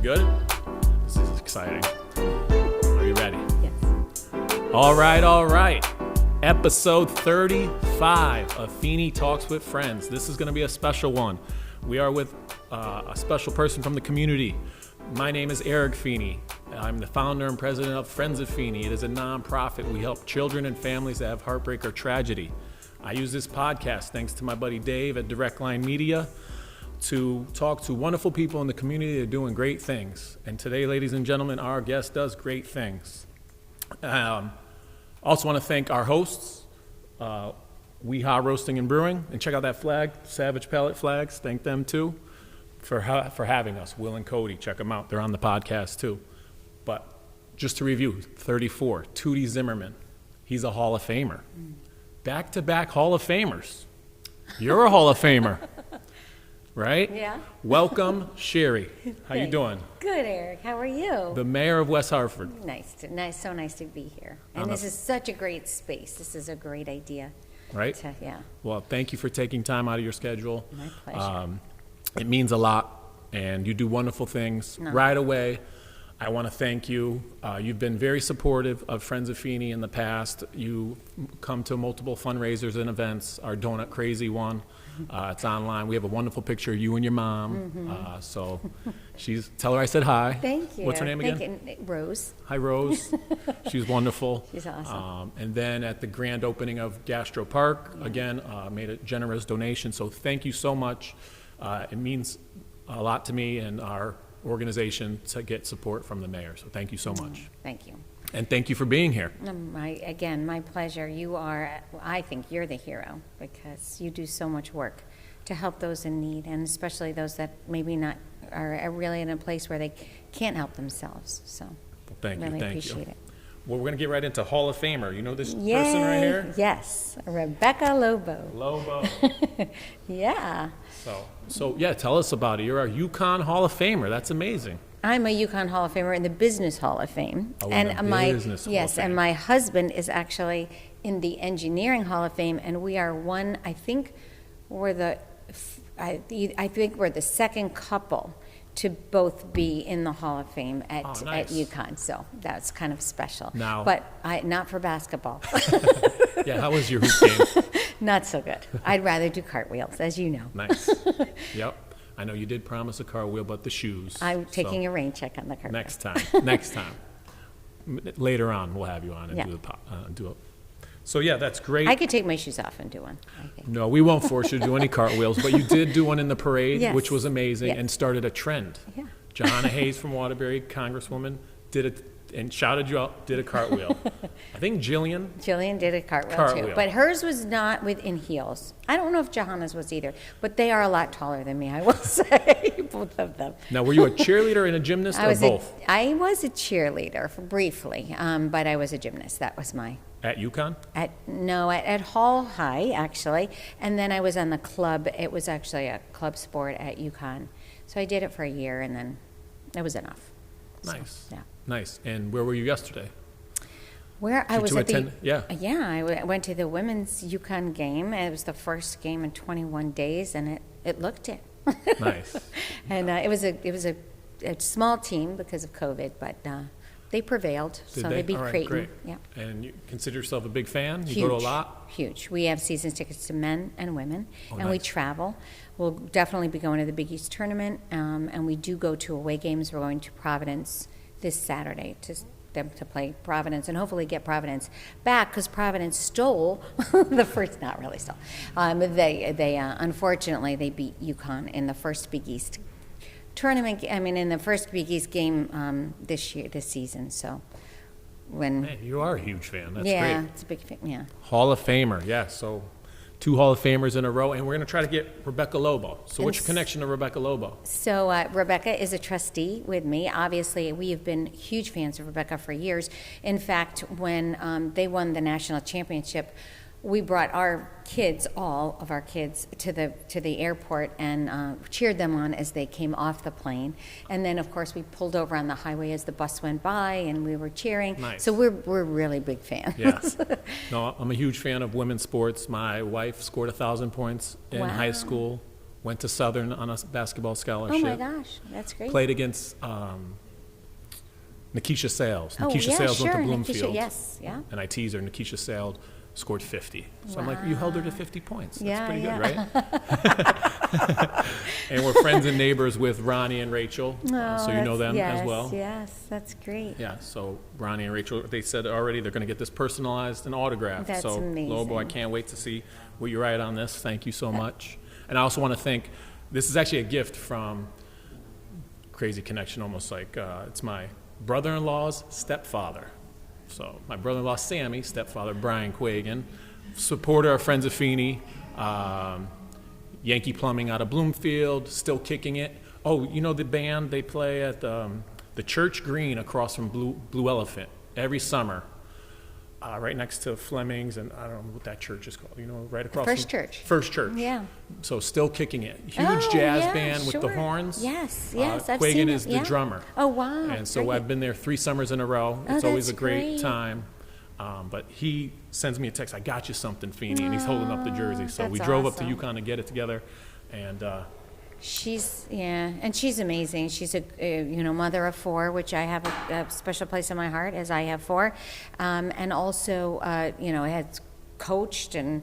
good? This is exciting. Are you ready? Yes. All right. Episode 35 of Feeney Talks with Friends. This is going to be a special one. We are with a special person from the community. My name is Eric Feeney. I'm the founder and president of Friends of Feeney. It is a nonprofit. We help children and families that have heartbreak or tragedy. I use this podcast, thanks to my buddy Dave at Directline Media, to talk to wonderful people in the community that are doing great things. And today, ladies and gentlemen, our guest does great things. Also want to thank our hosts, WeHa Roasting and Brewing, and check out that flag, Savage Pellet Flags. Thank them too for having us. Will and Cody, check them out. They're on the podcast too. But just to review, 34, Tootie Zimmerman. He's a Hall of Famer. Back-to-back Hall of Famers. You're a Hall of Famer, right? Yeah. Welcome, Shari. How you doing? Good, Eric. How are you? The mayor of West Hartford. So nice to be here. And this is such a great space. This is a great idea. Right? Yeah. Well, thank you for taking time out of your schedule. My pleasure. It means a lot, and you do wonderful things. No. Right away, I want to thank you. You've been very supportive of Friends of Feeney in the past. You come to multiple fundraisers and events. Our Donut Crazy one, it's online. We have a wonderful picture of you and your mom. So tell her I said hi. Thank you. What's her name again? Rose. Hi, Rose. She's wonderful. She's awesome. And then at the grand opening of Gastro Park, again, made a generous donation. So thank you so much. It means a lot to me and our organization to get support from the mayor. So thank you so much. Thank you. And thank you for being here. My pleasure. I think you're the hero because you do so much work to help those in need, and especially those that maybe not are really in a place where they can't help themselves. So Well, thank you. really Thank appreciate you. it. Well, we're going to get right into Hall of Famer. You know this Yay. person right here? Yes, Rebecca Lobo. Lobo. Yeah. So yeah, tell us about it. You're a UConn Hall of Famer. That's amazing. I'm a UConn Hall of Famer in the Business Hall of Fame. Oh, and in the Business Hall of yes, Fame. and my husband is actually in the Engineering Hall of Fame, and we are I think we're the second couple to both be in the Hall of Fame at UConn. So that's kind of special. Now, but not for basketball. Yeah, how was your hoop game? Not so good. I'd rather do cartwheels, as you know. Nice. Yep. I know you did promise a cartwheel, but the shoes. I'm taking a rain check on the cartwheel. Next time. Later on, we'll have you on and do it. So yeah, that's great. I could take my shoes off and do one, I think. No, we won't force you to do any cartwheels, but you did do one in the parade, Yes. which was amazing, Yes. and started a trend. Yeah. Johanna Hayes from Waterbury, Congresswoman, did it and shouted you out, did a cartwheel. I think Jillian did a cartwheel too, but hers was not in heels. I don't know if Johanna's was either, but they are a lot taller than me, I will say, both of them. Now, were you a cheerleader and a gymnast, or both? I was a cheerleader briefly, but I was a gymnast. That was my... At UConn? At Hall High, actually, and then I was on the club. It was actually a club sport at UConn. So I did it for a year, and then it was enough. Nice. So, yeah. Nice. And where were you yesterday? I was at I went to the women's UConn game. It was the first game in 21 days, and it looked it. Nice. And it was a small team because of COVID, but they prevailed. They beat Creighton. Great. Yeah. And you consider yourself a big fan? You Huge. go to a lot? Huge. We have season tickets to men and women, and we nice. travel. We'll definitely be going to the Big East tournament, and we do go to away games. We're going to Providence this Saturday to play Providence and hopefully get Providence back, because Providence stole the first, not really stole. They unfortunately they beat UConn in the first Big East tournament. In the first Big East game this season. So Man, you are a huge fan. That's great. Yeah, it's a big fan. Yeah. Hall of Famer, yeah. So 2 Hall of Famers in a row, and we're going to try to get Rebecca Lobo. So what's your connection to Rebecca Lobo? So Rebecca is a trustee with me. Obviously, we have been huge fans of Rebecca for years. In fact, when they won the national championship, we brought all of our kids to the airport and cheered them on as they came off the plane. And then, of course, we pulled over on the highway as the bus went by, and we were cheering. Nice. So we're really big fans. Yes. No, I'm a huge fan of women's sports. My wife scored 1,000 points in high school. Went to Southern on a basketball scholarship. Oh my gosh, that's great. Played against Nikisha Sales. Oh, Nikisha yeah, Sales went to sure. Bloomfield. Nikisha, yes, yeah. And I teased her. Nikisha Sales scored 50. So I'm like, you held her to 50 points. That's Yeah, pretty yeah. good, right? And we're friends and neighbors with Ronnie and Rachel. So you know them yes, as well. Yes, that's great. Yeah, so Ronnie and Rachel, they said already they're going to get this personalized and autographed. That's so amazing. Lobo, I can't wait to see what you write on this. Thank you so much. And I also want to thank, this is actually a gift from crazy connection, almost like it's my brother-in-law's stepfather. So my brother-in-law Sammy, stepfather Brian Quagan, supporter of Friends of Feeney, Yankee Plumbing out of Bloomfield, still kicking it. Oh, you know the band, they play at the Church Green across from Blue Elephant every summer. Right next to Fleming's, and I don't know what that church is called, you know, right across First Church. First Church. Yeah. So still kicking it. Huge Oh, jazz yeah, band with the sure. horns. Yes, yes, I've Quagan seen is it, the yeah. drummer. Oh, wow. And so great. I've been there 3 summers in a row. Oh, It's always a that's great great. time. But he sends me a text, I got you something, Feeney, and he's holding up the jersey. So we that's drove up to awesome. UConn to get it together. And And she's amazing. She's a mother of 4, which I have a special place in my heart, as I have 4, and also has coached and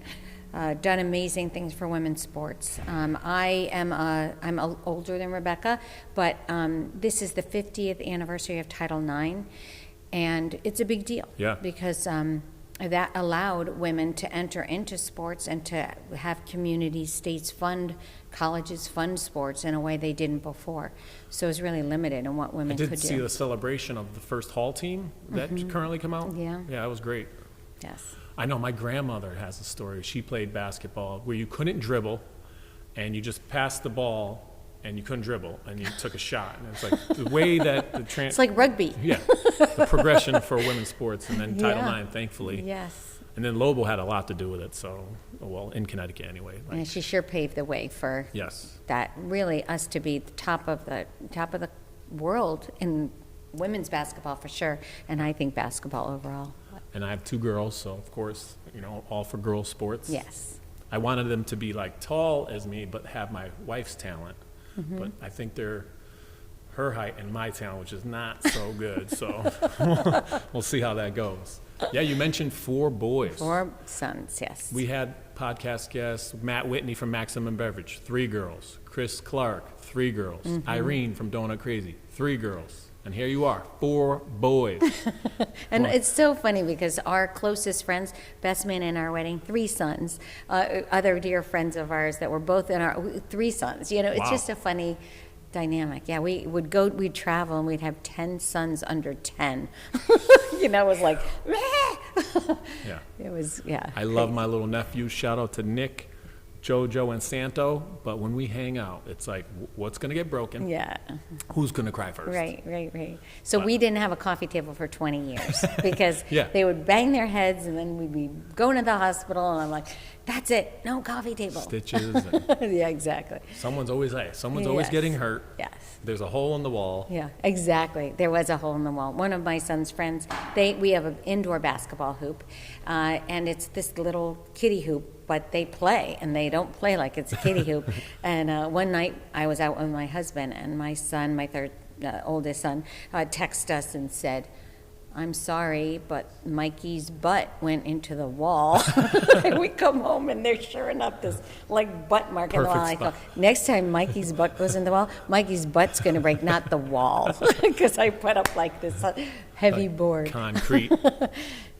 done amazing things for women's sports. I'm older than Rebecca, but this is the 50th anniversary of Title IX, and it's a big deal. Yeah. Because that allowed women to enter into sports and to have communities, states fund, colleges fund sports in a way they didn't before. So it's really limited in what women I did could see do. the celebration of the first Hall team that currently come out. Yeah. Yeah, it was great. Yes. I know my grandmother has a story. She played basketball where you couldn't dribble, and you just passed the ball, and you couldn't dribble, and you took a shot. And it's like the way that the It's like rugby. yeah, the progression for women's sports, and then Title Yeah. IX, thankfully. Yes. And then Lobo had a lot to do with it. So, well, in Connecticut anyway. Like, And she sure paved the way for yes. that, really, us to be the top of the world in women's basketball for sure, and I think basketball overall. And I have 2 girls, so of course, all for girls sports. Yes. I wanted them to be like tall as me, but have my wife's talent. Mm-hmm. But I think they're her height and my talent, which is not so good. So we'll see how that goes. Yeah, you mentioned 4 boys. 4 sons, yes. We had podcast guests, Matt Whitney from Maximum Beverage, 3 girls. Chris Clark, 3 girls. Mm-hmm. Irene from Donut Crazy, 3 girls. And here you are, 4 boys. And it's so funny because our closest friends, best man in our wedding, 3 sons. Other dear friends of ours that were both in our 3 sons. It's Wow. just a funny dynamic. Yeah, we'd travel and we'd have 10 sons under 10. It was like, Yeah. it was, yeah. I love my little nephews. Shout out to Nick, JoJo, and Santo. But when we hang out, it's like, what's going to get broken? Yeah. Who's going to cry first? Right. So we didn't have a coffee table for 20 years because Yeah. they would bang their heads and then we'd be going to the hospital and I'm like, that's it, no coffee table. Stitches. And Yeah, exactly. someone's always Yes. getting hurt. Yes. There's a hole in the wall. Yeah, exactly. There was a hole in the wall. One of my son's friends, we have an indoor basketball hoop, and it's this little kiddie hoop, but they play, and they don't play like it's a kiddie hoop. And one night I was out with my husband, and my son, my oldest son, texted us and said, I'm sorry, but Mikey's butt went into the wall. And we come home and there's sure enough this butt mark in the wall. I Perfect thought, next time Mikey's butt goes in the wall, Mikey's butt's going to break, not the wall. Because I put up this heavy board. Concrete.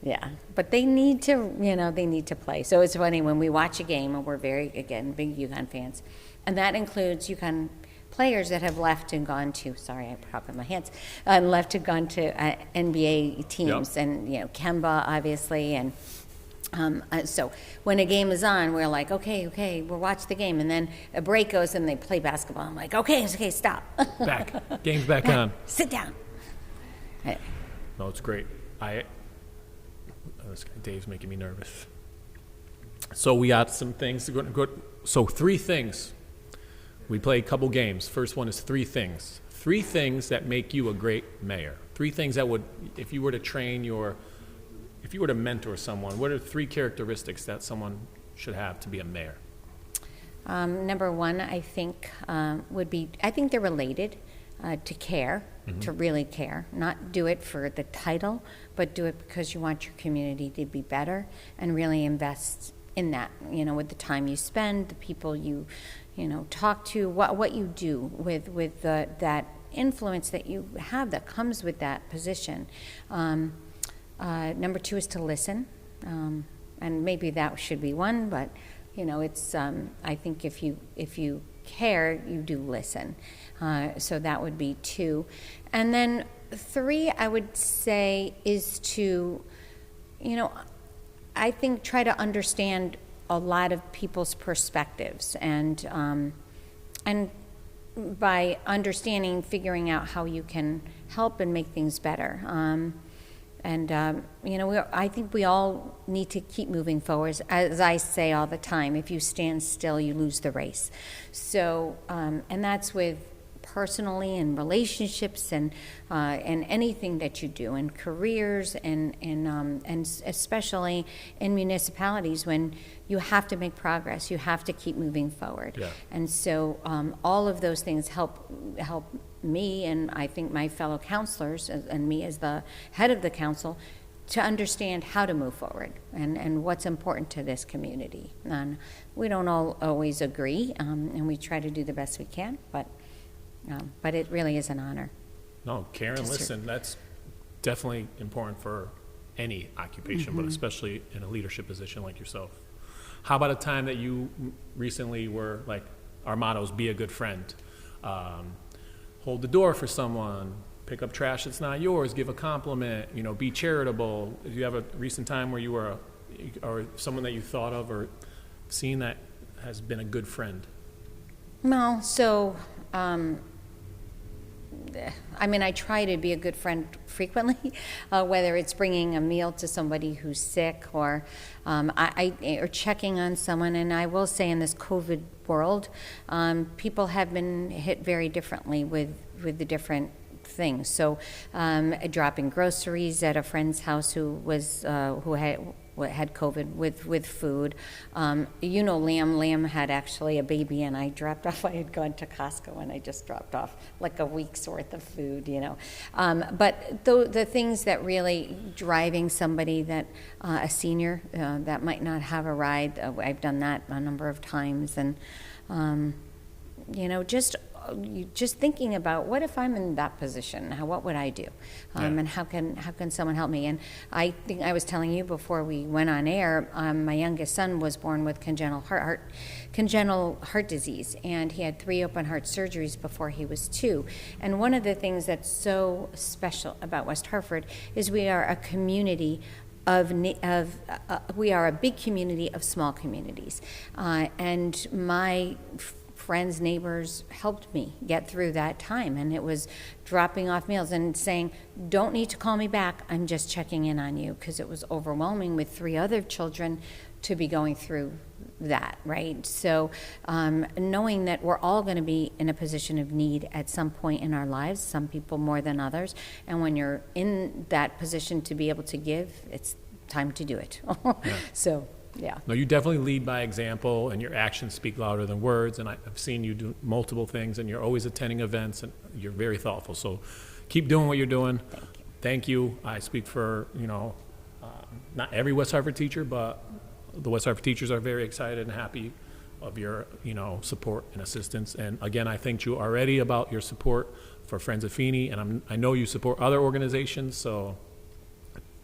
Yeah, but they need to play. So it's funny when we watch a game, and we're big UConn fans, and that includes UConn players that have left and gone to, sorry, I prop in my hands, left and gone to NBA teams, Yep. and Kemba obviously, and so when a game is on, we're like, okay, we'll watch the game, and then a break goes and they play basketball. I'm like, okay, stop. Back. Game's back on. Sit down. No, it's great. This guy Dave's making me nervous. So we got some things to go. So 3 things. We played a couple games. First one is 3 things. 3 things that make you a great mayor. 3 things that would, if you were to mentor someone, what are 3 characteristics that someone should have to be a mayor? Number one, I think, would be, I think they're related, to care, to really care. Not do it for the title, but do it because you want your community to be better and really invest in that, with the time you spend, the people you talk to, what you do with that influence that you have that comes with that position. Number two is to listen, and maybe that should be one, but it's I think if you care, you do listen. So that would be two, and then three, I would say, is to I think try to understand a lot of people's perspectives, and by understanding, figuring out how you can help and make things better. I think we all need to keep moving forward. As I say all the time, if you stand still, you lose the race. So, and that's with personally and relationships and anything that you do, and careers and especially in municipalities when you have to make progress, you have to keep moving forward. Yeah. And so all of those things help me, and I think my fellow counselors and me as the head of the council, to understand how to move forward and what's important to this community. And we don't all always agree, and we try to do the best we can, but it really is an honor. No, care and listen, that's definitely important for any occupation, but especially in a leadership position like yourself. How about a time that you recently were, like, our motto is be a good friend, hold the door for someone, pick up trash that's not yours, give a compliment, be charitable? Do you have a recent time where you were or someone that you thought of or seen that has been a good friend? Well, so I try to be a good friend frequently, whether it's bringing a meal to somebody who's sick or checking on someone. And I will say, in this COVID world, people have been hit very differently with the different things. So dropping groceries at a friend's house who had COVID with food. Lamb had actually a baby, and I dropped off. I had gone to Costco, and I just dropped off like a week's worth of food, But the things that really driving somebody that a senior that might not have a ride, I've done that a number of times, and just thinking about, what if I'm in that position? What would I do? And how can someone help me? And I think I was telling you before we went on air, my youngest son was born with congenital heart disease, and he had 3 open heart surgeries before he was 2. And one of the things that's so special about West Hartford is we are a community we are a big community of small communities, and my friends, neighbors helped me get through that time, and it was dropping off meals and saying, don't need to call me back, I'm just checking in on you, because it was overwhelming with 3 other children to be going through that, right? So knowing that we're all going to be in a position of need at some point in our lives, some people more than others, and when you're in that position to be able to give, it's time to do it. So yeah. No, you definitely lead by example, and your actions speak louder than words, and I've seen you do multiple things, and you're always attending events, and you're very thoughtful. So keep doing what you're doing. Thank you. I speak for, not every West Hartford teacher, but the West Hartford teachers are very excited and happy of your, support and assistance. And again, I thanked you already about your support for Friends of Feeney, and I know you support other organizations, so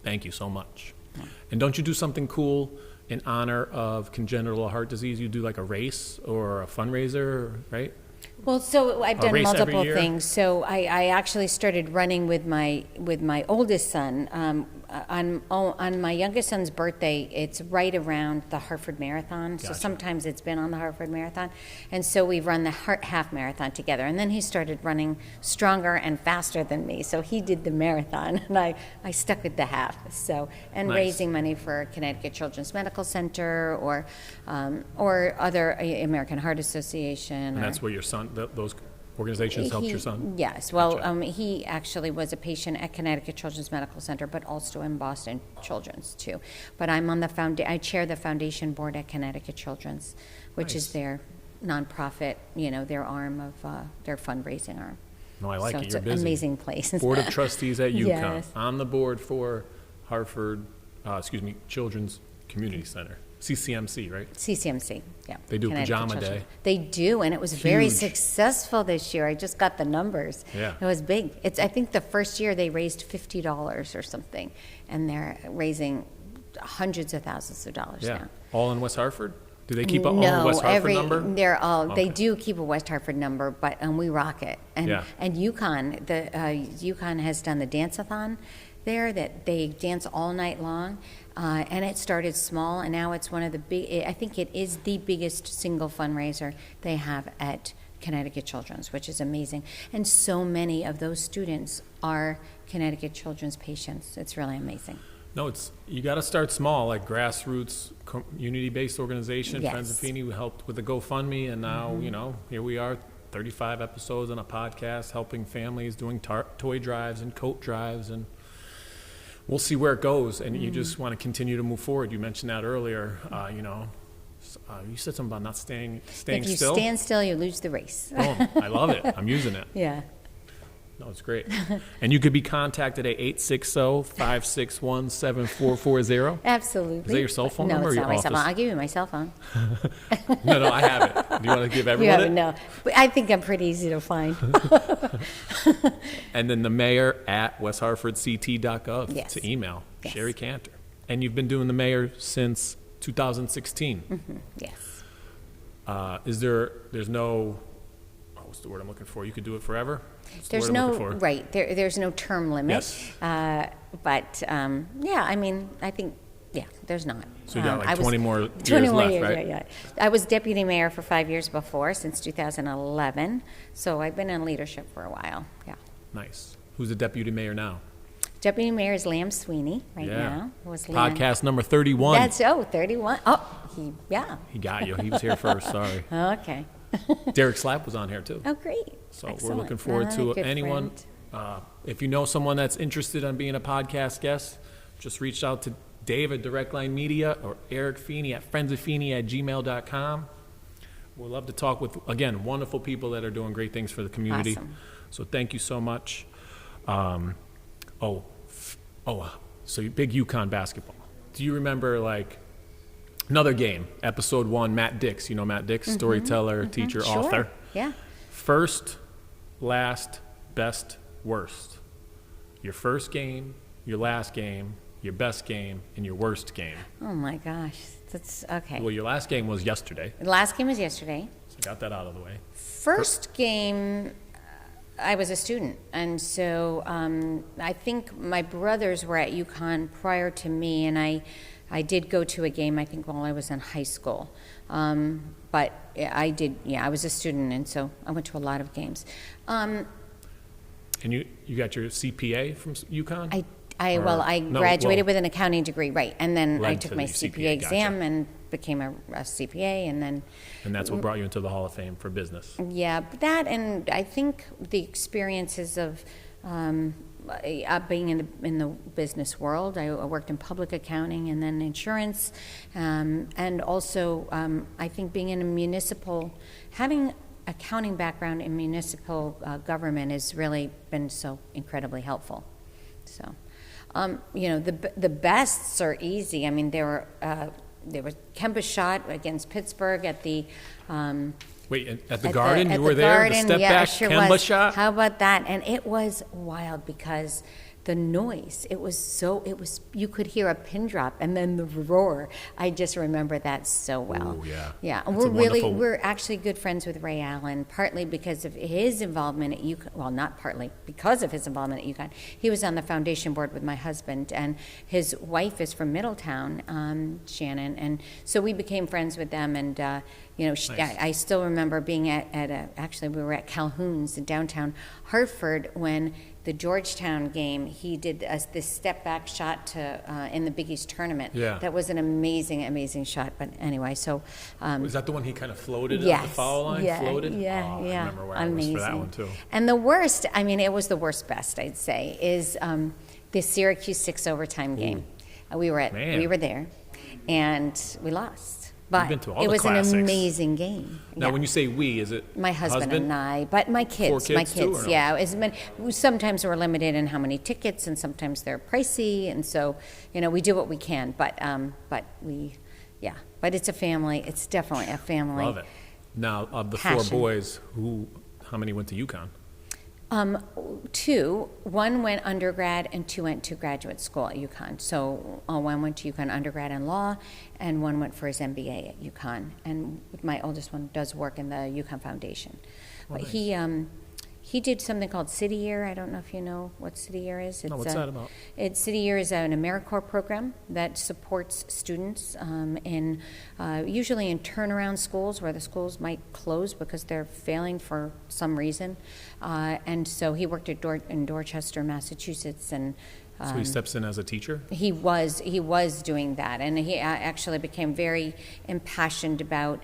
thank you so much. And don't you do something cool in honor of congenital heart disease? You do like a race or a fundraiser, right? Well, so I've done multiple things. So I actually started running with my oldest son. On my youngest son's birthday, it's right around the Hartford Marathon. Gotcha. So sometimes it's been on the Hartford Marathon. And so we've run the half marathon together. And then he started running stronger and faster than me. So he did the marathon, and I stuck with the half. So, and nice. Raising money for Connecticut Children's Medical Center or other American Heart Association. And that's where your son, those organizations helped your son? Yes. Well, gotcha. He actually was a patient at Connecticut Children's Medical Center, but also in Boston Children's too. But I'm on the I chair the foundation board at Connecticut Children's, which nice. Is their nonprofit, their arm of their fundraising arm. No, I like So it. it's You're an busy. amazing place. Board of Trustees at UConn. Yes. On the board for Hartford, Children's Community Center. CCMC, right? CCMC, yeah. They do Connecticut Pajama Children. Day. They do, and it was very Huge. successful this year. I just got the numbers. Yeah. It was big. I think the first year they raised $50 or something, and they're raising hundreds of thousands of dollars Yeah. now. All in West Hartford? Do they keep a No, West Hartford number? they're all. They Okay. do keep a West Hartford number, but we rock it. And Yeah. and UConn, UConn has done the dance-a-thon there that they dance all night long, and it started small, and now it's one of the big. I think it is the biggest single fundraiser they have at Connecticut Children's, which is amazing. And so many of those students are Connecticut Children's patients. It's really amazing. No, you got to start small, like grassroots, community-based organization. Yes. Friends of Feeney, we helped with the GoFundMe, and now, here we are, 35 episodes on a podcast, helping families, doing toy drives and coat drives, and we'll see where it goes. And you just want to continue to move forward. You mentioned that earlier, you said something about not staying still. If you stand still, you lose the race. Oh, I love it. I'm using it. Yeah. No, it's great. And you could be contacted at 860-561-7440. Absolutely. Is that your cell phone no, number or it's your not my cell phone. office? I'll give you my cell phone. No, I have it. Do you want to give You everyone haven't, it? no. But I think I'm pretty easy to find. And then the mayor at westhartfordct.gov Yes. to email, Yes. Shari Cantor. And you've been doing the mayor since 2016. Yes. There's no, what's the word I'm looking for? You could do it forever? What's the There's word I'm no, looking for? right, there's no term limit. Yes. But, I think, there's not. So you got I was- 20 more years 20 more left, years, right? yeah. I was deputy mayor for 5 years before, since 2011. So I've been in leadership for a while, yeah. Nice. Who's the deputy mayor now? Deputy mayor is Lam Sweeney right now. Was Lam- Podcast number 31. That's, 31. Oh, He got you. He was here first, sorry. Okay. Derek Slapp was on here too. Oh, great. So we're Excellent. looking forward to Good anyone. friend. If you know someone that's interested in being a podcast guest, just reach out to Dave at Directline Media or Eric Feeney at friendsoffeeney@gmail.com. We'd love to talk with, again, wonderful people that are doing great things for the community. Awesome. So thank you so much. So big UConn basketball. Do you remember, like, another game, episode 1, Matt Dix? You know Matt Dix, storyteller, teacher, Sure. author. Yeah. First, last, best, worst. Your first game, your last game, your best game, and your worst game. Oh my gosh, that's okay. Well, your last game was yesterday, The last game was yesterday. so got that out of the way. First game, I was a student, and so I think my brothers were at UConn prior to me, and I did go to a game, I think, while I was in high school. But I was a student, and so I went to a lot of games. And you got your CPA from UConn? I graduated with an accounting degree, right, and then I Led took to my the CPA CPA, exam gotcha. and became a CPA, and then And that's what brought you into the Hall of Fame for business. yeah, but that, and I think the experiences of being in the business world. I worked in public accounting and then insurance, and also I think being in a municipal, having accounting background in municipal government has really been so incredibly helpful. So, the bests are easy. I mean, there was Kemba shot against Pittsburgh at the. Wait, at the Garden? You were the there? Garden, The step yeah, back sure Kemba was. shot? How about that? And it was wild because the noise, you could hear a pin drop and then the roar. I just remember that so well. Ooh, yeah. Yeah, and That's we're actually good friends with Ray Allen, partly because of his involvement at UConn. Well, not partly, because of his involvement at UConn. He was on the foundation board with my husband, and his wife is from Middletown, Shannon, and so we became friends with them, and Nice. I still remember being actually we were at Calhoun's in downtown Hartford when the Georgetown game, he did this step back shot to in the Big East tournament. Yeah. That was an amazing, amazing shot. But anyway, so Was that the one he kind of floated yes, on the foul line? yeah, Floated? yeah, Oh, yeah, I remember where amazing. I was for that one too. And the worst, I mean, it was the worst best, I'd say, is the Syracuse 6 overtime game. We were Man. there, and we lost. But been to all it the was classics. an amazing game. Now, Yeah. when you say we, is it My husband and I, but my kids, kids too, or no? yeah. Sometimes we're limited in how many tickets, and sometimes they're pricey, and so we do what we can. But but it's a family. It's definitely a family. Love it. Now, of the Passion. 4 boys, how many went to UConn? 2. One went undergrad and 2 went to graduate school at UConn. So one went to UConn undergrad in law, and one went for his MBA at UConn. And my oldest one does work in the UConn Foundation. But nice. he did something called City Year. I don't know if you know what City Year is. No, what's that about? City Year is an AmeriCorps program that supports students usually in turnaround schools where the schools might close because they're failing for some reason. And so he worked in Dorchester, Massachusetts, and So he steps in as a teacher? he was doing that, and he actually became very impassioned about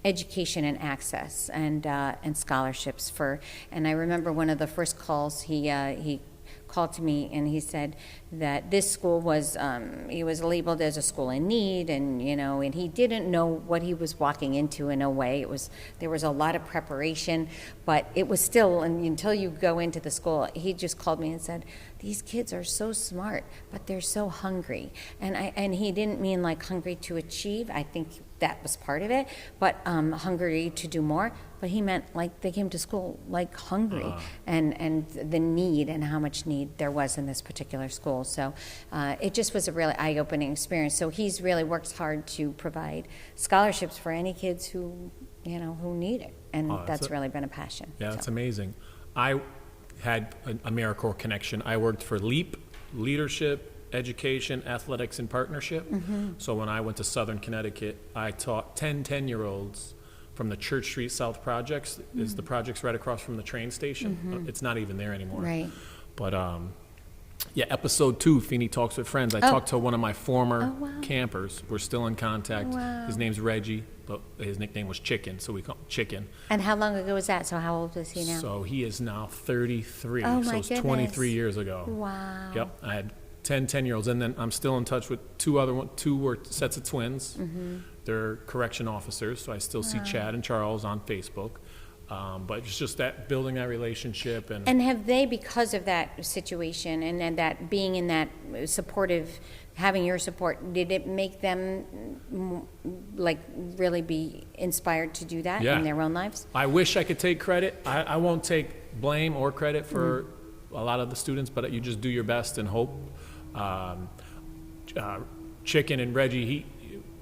education and access and scholarships and I remember one of the first calls he called to me and he said that this school was he was labeled as a school in need, and and he didn't know what he was walking into. In a way, there was a lot of preparation, but it was still, and until you go into the school, he just called me and said, these kids are so smart, but they're so hungry. And he didn't mean like hungry to achieve. I think that was part of it, but hungry to do more. But he meant like they came to school like hungry, and the need and how much need there was in this particular school. So it just was a really eye-opening experience. So he's really worked hard to provide scholarships for any kids who need it, and that's really been a passion. Yeah, that's amazing. I had an AmeriCorps connection. I worked for L.E.A.P, Leadership, Education, Athletics, and Partnership. So when I went to Southern Connecticut, I taught 10-10-year-olds from the Church Street South Projects. Is the projects right across from the train station? It's not even there anymore. Right. But episode 2, Feeney Talks with Friends. I talked to one of my former campers. We're still in contact. Wow. His name's Reggie, but his nickname was Chicken, so we call him Chicken. And how long ago was that? So how old is he now? So he is now 33. Oh, so my it's goodness. 23 years ago. Wow. Yep. I had 10-10-year-olds, and then I'm still in touch with 2 were sets of twins. They're correction officers, so I still see Chad and Charles on Facebook. But it's just that building that relationship. And have they, because of that situation and that being in that supportive, having your support, did it make them like really be inspired to do that in their own lives? I wish I could take credit. I won't take blame or credit for a lot of the students, but you just do your best and hope. Chicken and Reggie,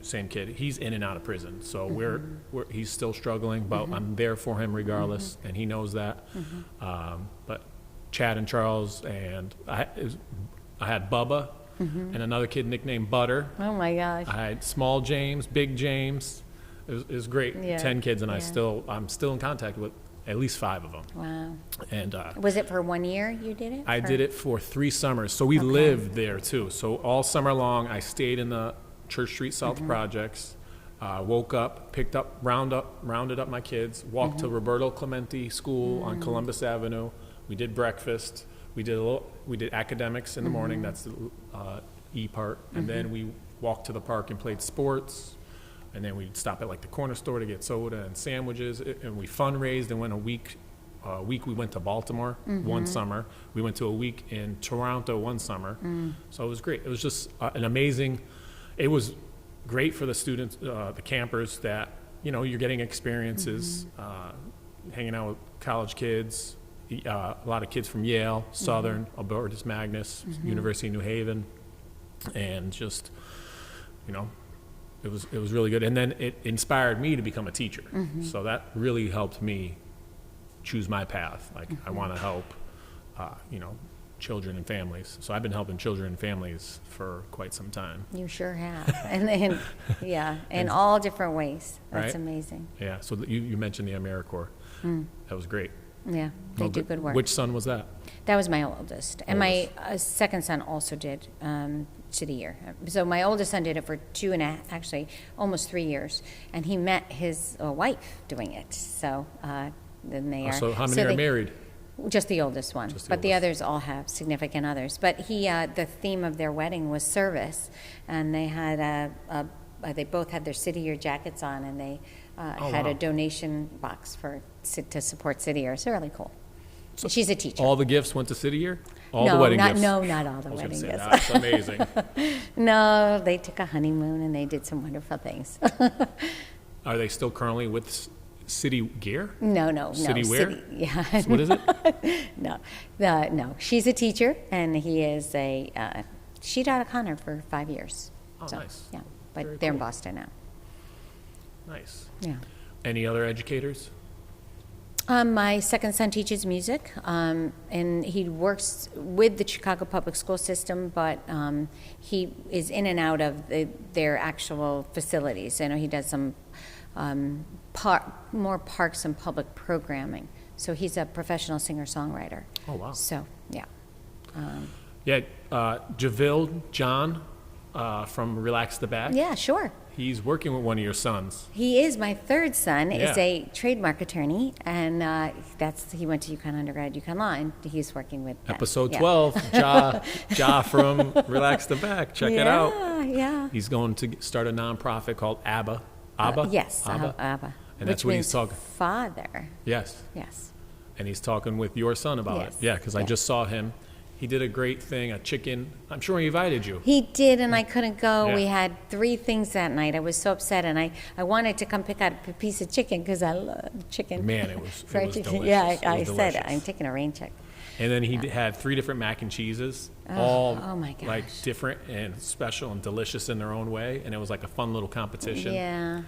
same kid, he's in and out of prison, so he's still struggling, but I'm there for him regardless, and he knows that. But Chad and Charles, and I had Bubba and another kid nicknamed Butter. Oh my gosh. I had Small James, Big James. It was great. Yeah. 10 kids, and Yeah. I'm still in contact with at least 5 of them. Wow. And Was it for 1 year you did it? I did it for 3 summers, so we lived there too. So all summer long, I stayed in the Church Street South projects. Woke up, rounded up my kids, walked to Roberto Clemente School on Columbus Avenue. We did breakfast. We did academics in the morning. That's the E part, and then we walked to the park and played sports. And then we'd stop at like the corner store to get soda and sandwiches. And we fundraised and went a week we went to Baltimore one summer. We went to a week in Toronto one summer. So it was great. It was just an amazing. It was great for the students, the campers, that you're getting experiences, hanging out with college kids, a lot of kids from Yale, Southern, Albertus Magnus, University of New Haven, and just it was really good. And then it inspired me to become a teacher. So that really helped me choose my path. Like I want to help, children and families. So I've been helping children and families for quite some time. You sure have. and in all different ways. That's Right? amazing. Yeah. So you mentioned the AmeriCorps. That was great. Yeah, they do good work. Which son was that? That was my oldest. And my second son also did City Year. So my oldest son did it for 2.5, actually almost 3 years. And he met his wife doing it. So then they are. So how many are married? Just the oldest one. But the others all have significant others. But the theme of their wedding was service. And they had a they both had their City Year jackets on, and they had wow. a donation box to support City Year. It's really cool. So she's a teacher. All the gifts went to City Year? All no, the wedding not, gifts? No, not all the I was wedding gonna say, gifts. that's amazing. No, they took a honeymoon and they did some wonderful things. Are they still currently with City Gear? No. City Wear? Yeah. What is it? No. She's a teacher, and he is she taught at Connor for 5 years. Oh, nice. Yeah, but Very they're in cool. Boston now. Nice. Yeah. Any other educators? My second son teaches music, and he works with the Chicago public school system, but he is in and out of their actual facilities. I know he does some more parks and public programming. So he's a professional singer-songwriter. Oh, wow. So, yeah. Javille John from Relax the Back. Yeah, sure. He's working with one of your sons. He is. My third son is Yeah. a trademark attorney, and he went to UConn undergrad, UConn Law, and he's working with them. Episode Yeah. 12, Ja from Relax the Back. Check it out. Yeah. He's going to start a nonprofit called ABBA. ABBA? Yes, ABBA. ABBA. And that's what he's talking. Father. Yes. Yes. And he's talking with your son about Yes. it. Yeah, because I just saw him. He did a great thing, a chicken. I'm sure he invited you. He did, and I couldn't go. Yeah. We had 3 things that night. I was so upset, and I wanted to come pick out a piece of chicken because I love chicken. Man, it was Fried chicken. delicious. Yeah, It I was said delicious. I'm taking a rain check. And then he had 3 different mac and cheeses, all oh my gosh. like different and special and delicious in their own way. And it was like a fun little competition. Yeah.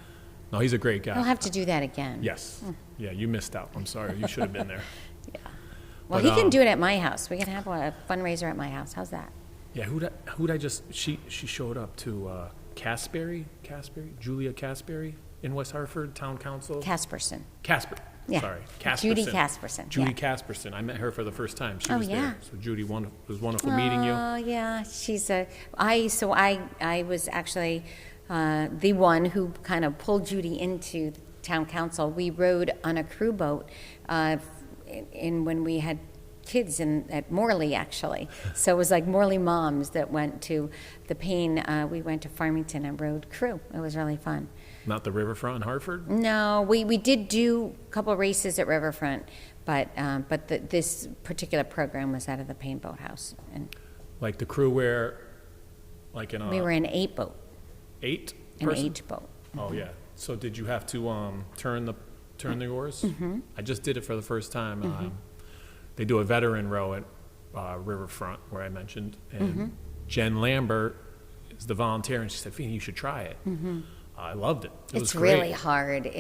No, he's a great guy. I'll have to do that again. Yes. Yeah, you missed out. I'm sorry. You should have been there. Yeah. Well, But, he can do it at my house. We can have a fundraiser at my house. How's that? Yeah, who'd I just, she showed up to Casberry, Julia Casberry in West Hartford, Town Council. Casperson. Casper. Yeah. Sorry. Casperson. Judy Casperson. Judy Yeah. Casperson. I met her for the first time. She Oh, was yeah. there. So Judy, it was wonderful meeting you. Oh, yeah. I was actually the one who kind of pulled Judy into town council. We rode on a crew boat when we had kids at Morley, actually. So it was like Morley moms that went to the Payne. We went to Farmington and rode crew. It was really fun. Not the riverfront in Hartford? No, we did do a couple races at Riverfront, but this particular program was out of the Payne Boathouse. And Like the crew where, like in a... we were in 8 boat. 8 An person? 8 boat. Oh, yeah. So did you have to turn the oars? Mm-hmm. I just did it for the first time. They do a veteran row at Riverfront, where I mentioned, and Mm-hmm. Jen Lambert is the volunteer, and she said, "Feeney, you should try it." I loved it. It was It's great. really hard.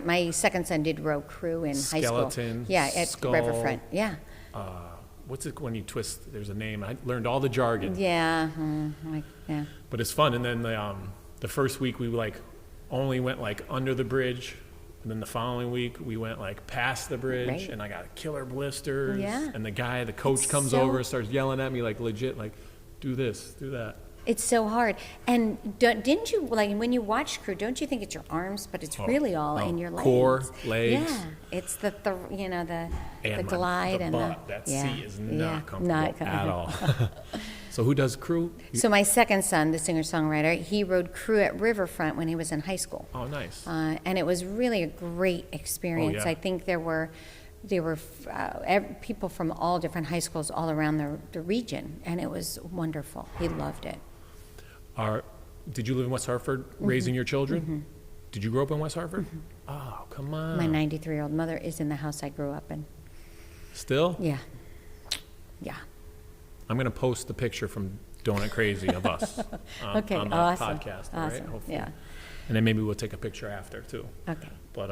My second son did row crew in high school. Skeleton, Yeah, at skull. Riverfront. Yeah. What's it when you twist? There's a name. I learned all the jargon, Yeah. Yeah. but it's fun. And then the first week we only went under the bridge. And then the following week, we went past the bridge, Right. and I got killer blisters. Yeah. And the coach comes so- over and starts yelling at me legit, do this, do that. It's so hard. And didn't you, when you watch crew, don't you think it's your arms, but it's really all in your legs? Core, legs. Yeah. It's the And glide the and butt. the... That yeah, seat is yeah, not comfortable at all. So who does crew? So my second son, the singer-songwriter, he rode crew at Riverfront when he was in high school. Oh, nice. And it was really a great experience. yeah. I think there were people from all different high schools all around the region, and it was wonderful. He loved it. Did you live in West Hartford raising your children? Did you grow up in West Hartford? Oh, come on. My 93-year-old mother is in the house I grew up in. Still? Yeah. Yeah. I'm going to post the picture from Donut Crazy of us Okay, on the awesome. podcast. All right? Awesome, Hopefully. yeah. And then maybe we'll take a picture after, too. Okay. But,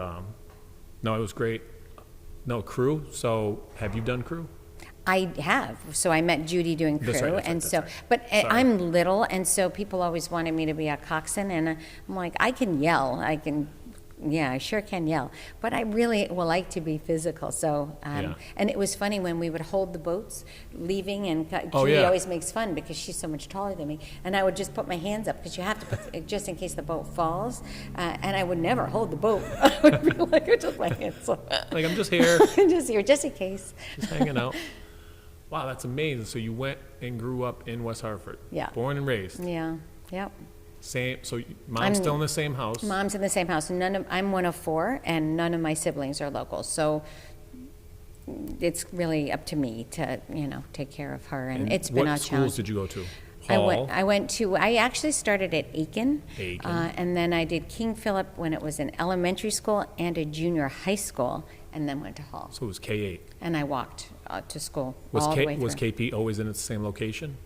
no, it was great. No, crew. So have you done crew? I have. So I met Judy doing crew, That's right, and that's so, right. but Sorry. I'm little, and so people always wanted me to be a coxswain, and I'm like, I can yell, I sure can yell, but I really will like to be physical. So, Yeah. and it was funny when we would hold the boats leaving, and Oh, Judy yeah. always makes fun because she's so much taller than me, and I would just put my hands up because you have to put, just in case the boat falls, and I would never hold the boat. I would be like, just my hands up. I'm just here, just here, just in case. just hanging out. Wow, that's amazing. So you went and grew up in West Hartford. Yeah. Born and raised. Yeah. Yep. Same. So mom's still in the same house. Mom's in the same house. I'm one of 4, and none of my siblings are local. So it's really up to me to, take care of her. And it's been a challenge. What schools did you go to? Hall? I actually started at Aiken. Aiken. And then I did King Philip when it was an elementary school and a junior high school, and then went to Hall. So it was K-8. And I walked to school Was all the way through. Was KP always in the same location?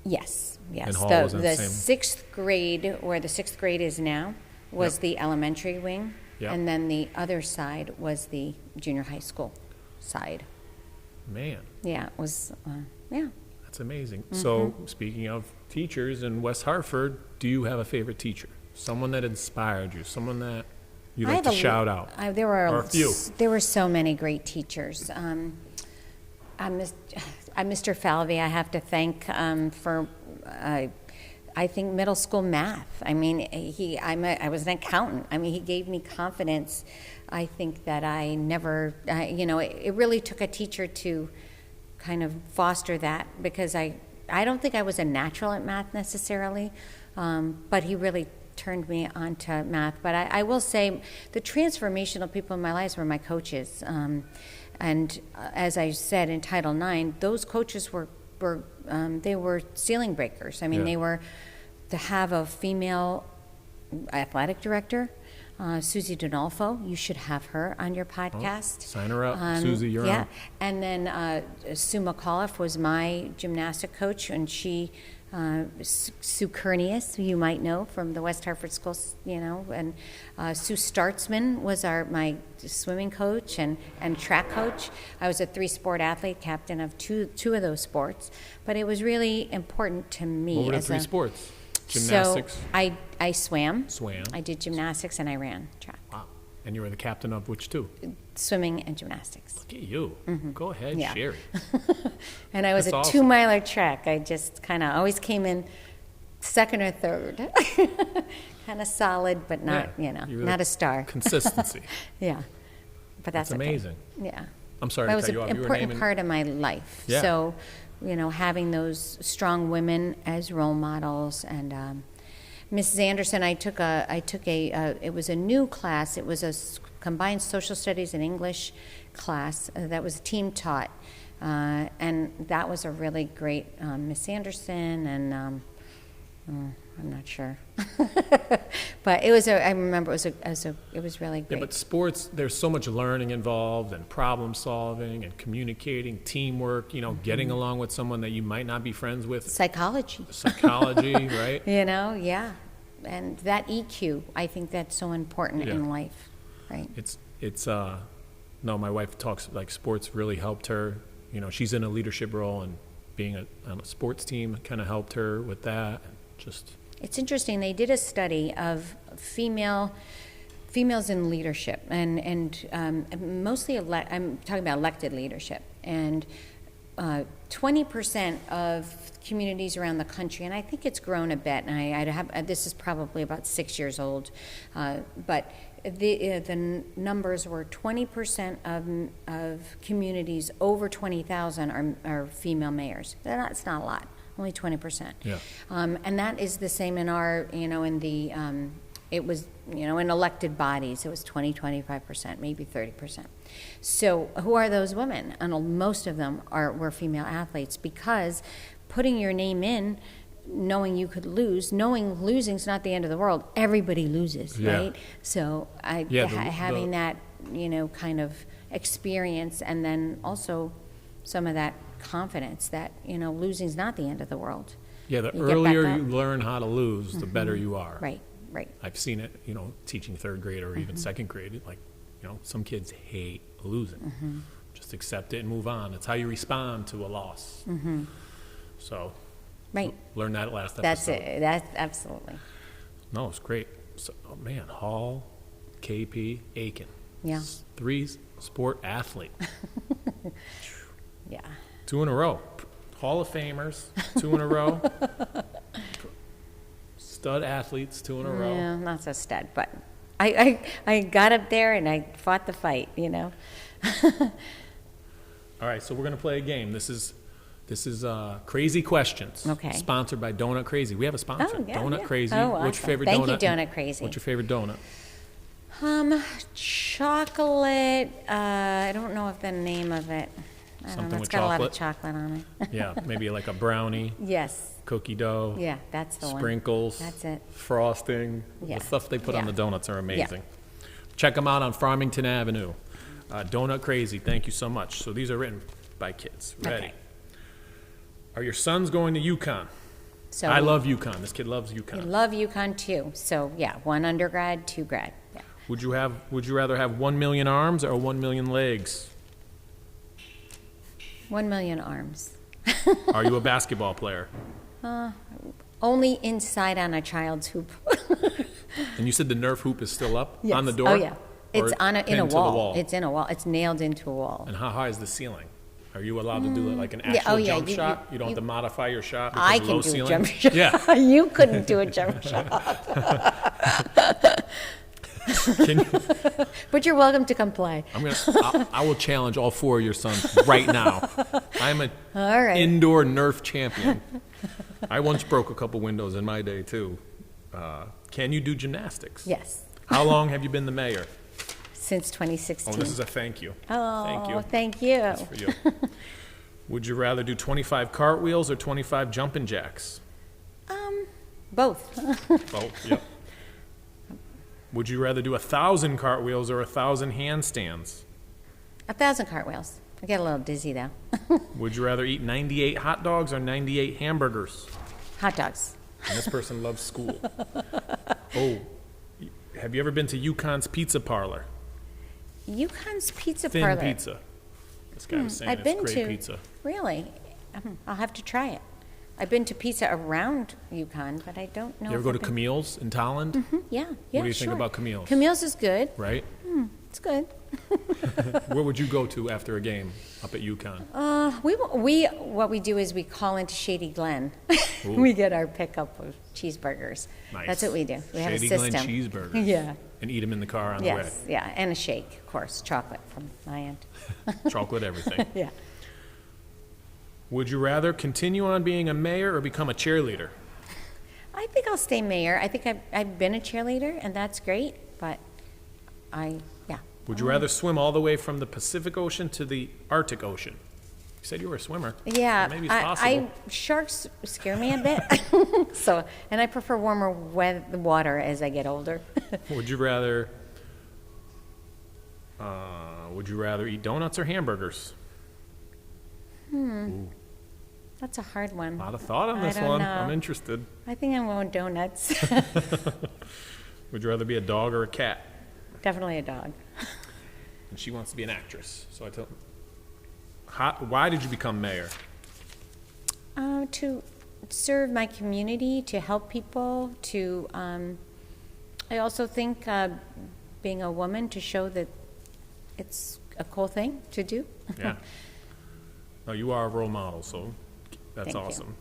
Yes. And Hall was in the the same? 6th grade, where the 6th grade is now, was the elementary wing. Yep. And then the other side was the junior high school side. Man. Yeah, it was, yeah. That's amazing. So, speaking of teachers in West Hartford, do you have a favorite teacher? Someone that inspired you? Someone that you like to shout out? Or a few? There were so many great teachers. Mr. Falvey, I have to thank for, I think, middle school math. I mean, I was an accountant. I mean, he gave me confidence. I think that I never, it really took a teacher to kind of foster that, because I don't think I was a natural at math necessarily, but he really turned me on to math. But I will say the transformational people in my lives were my coaches. And as I said in Title IX, those coaches were ceiling breakers. I mean, they were, to have a female athletic director, Susie Donolfo, you should have her on your podcast. Sign her up. Susie, you're on. And then Sue McAuliffe was my gymnastic coach, and she, Sue Kernius, who you might know from the West Hartford schools, and Sue Startzman was my swimming coach and track coach. I was a 3-sport athlete, captain of two of those sports, but it was really important to me. What were the 3 sports? Gymnastics? So I swam. Swam. I did gymnastics, and I ran track. Wow. And you were the captain of which 2? Swimming and gymnastics. Look at you. Go ahead, Yeah. Sherry. And I was That's a awesome. 2-miler track. I just kind of always came in 2nd or 3rd. Kind of solid, but not, not a star. Consistency. Yeah. But that's okay. amazing. Yeah. I'm sorry That to was cut an you off. You were important naming... part of my life. Yeah. So, having those strong women as role models. And Mrs. Anderson, it was a new class. It was a combined social studies and English class that was team taught. And that was a really great Miss Anderson, and I'm not sure. But I remember it was really great. Yeah, but sports, there's so much learning involved, and problem solving, and communicating, teamwork, getting along with someone that you might not be friends with. Psychology, right? Yeah. And that EQ, I think that's so important in life, right? No, my wife talks like sports really helped her. She's in a leadership role, and being on a sports team kind of helped her with that. It's interesting. They did a study of females in leadership, and mostly I'm talking about elected leadership, and 20% of communities around the country, and I think it's grown a bit. And this is probably about 6 years old, but the numbers were 20% of communities over 20,000 are female mayors. That's not a lot. Only 20%. Yeah. And that is the same in our, it was, in elected bodies, it was 25%, maybe 30%. So who are those women? And most of them were female athletes, because putting your name in, knowing you could lose, knowing losing's not the end of the world, everybody loses, right? So having that, kind of experience, and then also some of that confidence that losing's not the end of the world. Yeah, the earlier you learn how to lose, the better you are. Right. I've seen it, teaching 3rd grade or even 2nd grade. Like, some kids hate losing. Just accept it and move on. It's how you respond to a loss. So, learn that last episode. That's it. That's absolutely. No, it's great. So, Hall, KP, Aiken. Yeah. 3 sport athlete. Yeah. 2 in a row. Hall of Famers, 2 in a row. Stud athletes, 2 in a row. Yeah, not so stud, but I got up there and I fought the fight, All right, so we're going to play a game. This is This is Crazy Questions. Okay. Sponsored by Donut Crazy. We have a sponsor. Oh, yeah, Donut yeah. Crazy. Oh, What's your favorite Thank donut? you, Donut Crazy. What's your favorite donut? Chocolate. I don't know if the name of it. I don't Something know. with It's got a lot of chocolate? chocolate on it. Yeah, maybe like a brownie, Yes. cookie dough, Yeah, that's the one. sprinkles, That's it. frosting. Yeah. The stuff they put on Yeah. the donuts are amazing. Check them out on Farmington Avenue. Donut Crazy, thank you so much. So these are written by kids. Ready? Okay. Are your sons going to UConn? So I love UConn. This kid loves I UConn. love UConn too. So yeah, 1 undergrad, 2 grad. Yeah. Would you rather have 1 million arms or 1 million legs? 1 million arms. Are you a basketball player? Only inside on a child's hoop. And you said the Nerf hoop is still up Yes. on the door? Oh yeah, it's Or on in a pinned to the wall. It's in a wall. It's nailed into a wall. And how high is the ceiling? Are you allowed to do like an actual jump shot? You don't have to modify your shot because I of low can do ceiling? a jump shot. Yeah. You couldn't do a jump shot. Can you, But you're welcome to come play. I will challenge all 4 of your sons right now. I'm an All right. indoor Nerf champion. I once broke a couple windows in my day too. Can you do gymnastics? Yes, How long have you been the mayor? since 2016. Oh, this is a thank you. Oh, Thank you. thank you. That's for you. Would you rather do 25 cartwheels or 25 jumping jacks? Both. Both, yep. Would you rather do 1,000 cartwheels or 1,000 handstands? 1,000 cartwheels. I get a little dizzy though. Would you rather eat 98 hot dogs or 98 hamburgers? Hot dogs. And this person loves school. Oh, have you ever been to UConn's Pizza Parlor? UConn's Pizza Thin Parlor. pizza. This guy was saying I've it's been great to. pizza. Really? I'll have to try it. I've been to pizza around UConn, but I don't know. You ever if go I've to been- Camille's in Tolland? Yeah, yeah. What do you think sure. about Camille's? Camille's is good. Right? It's good. Where would you go to after a game up at UConn? What we do is we call into Shady Glen. Ooh. We get our pickup of cheeseburgers. Nice. That's what we do. We have a Shady system. Glen cheeseburgers. Yeah. And eat them in the car on the way. Yes. Yeah, and a shake, of course, chocolate from my end. Chocolate everything. Yeah. Would you rather continue on being a mayor or become a cheerleader? I think I'll stay mayor. I think I've been a cheerleader, and that's great. But yeah. Would you rather swim all the way from the Pacific Ocean to the Arctic Ocean? You said you were a swimmer. Yeah, Maybe it's possible. Sharks scare me a bit. So, and I prefer warmer water as I get older. Would you rather eat donuts or hamburgers? Ooh, That's a hard one. a lot of thought on I this don't one. know. I'm interested. I think I'm going donuts. Would you rather be a dog or a cat? Definitely a dog. And she wants to be an actress. So I tell. Why did you become mayor? To serve my community, to help people, to, I also think being a woman to show that it's a cool thing to do. Yeah. No, you are a role model, so that's Thank you. awesome.